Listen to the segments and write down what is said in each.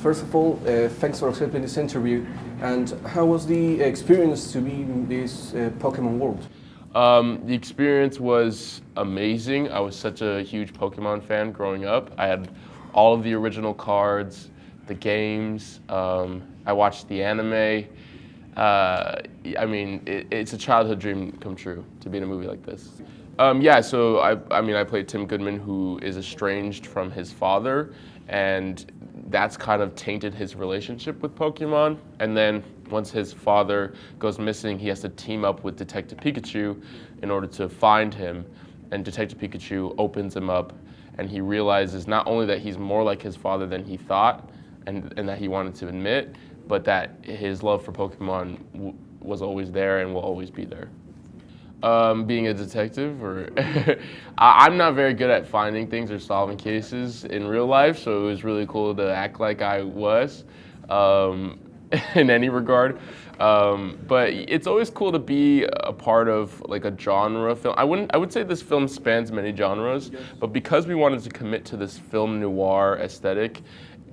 First of all, thanks for accepting this interview. And how was the experience to be in this Pokemon world? The experience was amazing. I was such a huge Pokemon fan growing up. I had all of the original cards, the games. I watched the anime. I mean, it's a childhood dream come true to be in a movie like this. Yeah, so I played Tim Goodman, who is estranged from his father, and that's kind of tainted his relationship with Pokemon. And then once his father goes missing, he has to team up with Detective Pikachu in order to find him. And Detective Pikachu opens him up, and he realizes not only that he's more like his father than he thought, and that he wanted to admit, but that his love for Pokemon was always there and will always be there. Being a detective, or I'm not very good at finding things or solving cases in real life, so it was really cool to act like I was in any regard. But it's always cool to be a part of like a genre film. I would say this film spans many genres, but because we wanted to commit to this film noir aesthetic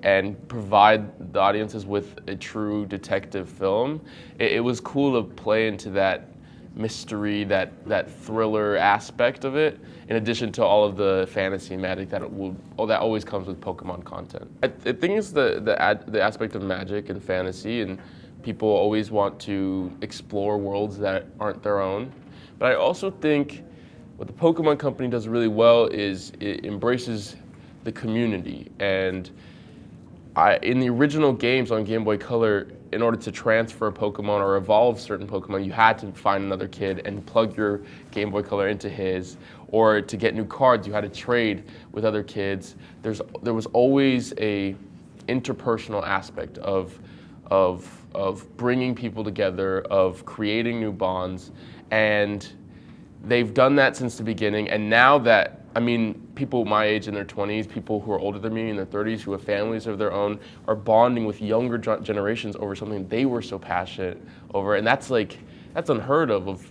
and provide the audiences with a true detective film, it was cool to play into that mystery, that thriller aspect of it, in addition to all of the fantasy and magic that always comes with Pokemon content. I think it's the aspect of magic and fantasy, and people always want to explore worlds that aren't their own. But I also think what the Pokemon Company does really well is it embraces the community. And in the original games on Game Boy Color, in order to transfer a Pokemon or evolve certain Pokemon, you had to find another kid and plug your Game Boy Color into his. Or to get new cards, you had to trade with other kids. There was always a interpersonal aspect of bringing people together, of creating new bonds, and they've done that since the beginning. And now that, people my age in their 20s, people who are older than me in their 30s, who have families of their own, are bonding with younger generations over something they were so passionate over. And that's unheard of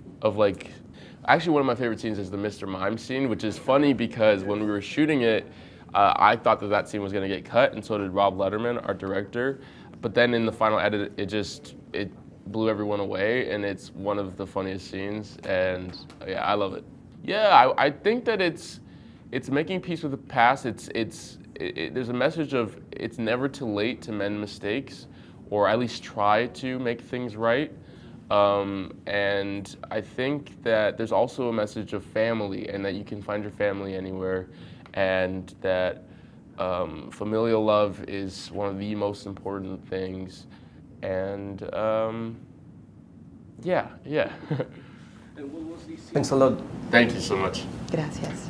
actually one of my favorite scenes is the Mr. Mime scene, which is funny because when we were shooting it, I thought that scene was gonna get cut, and so did Rob Letterman, our director. But then in the final edit, it blew everyone away, and it's one of the funniest scenes, and yeah, I love it. Yeah, I think that it's making peace with the past. There's a message of it's never too late to mend mistakes, or at least try to make things right. And I think that there's also a message of family, and that you can find your family anywhere, and that familial love is one of the most important things. And yeah. Thanks a lot. Thank you so much. Gracias.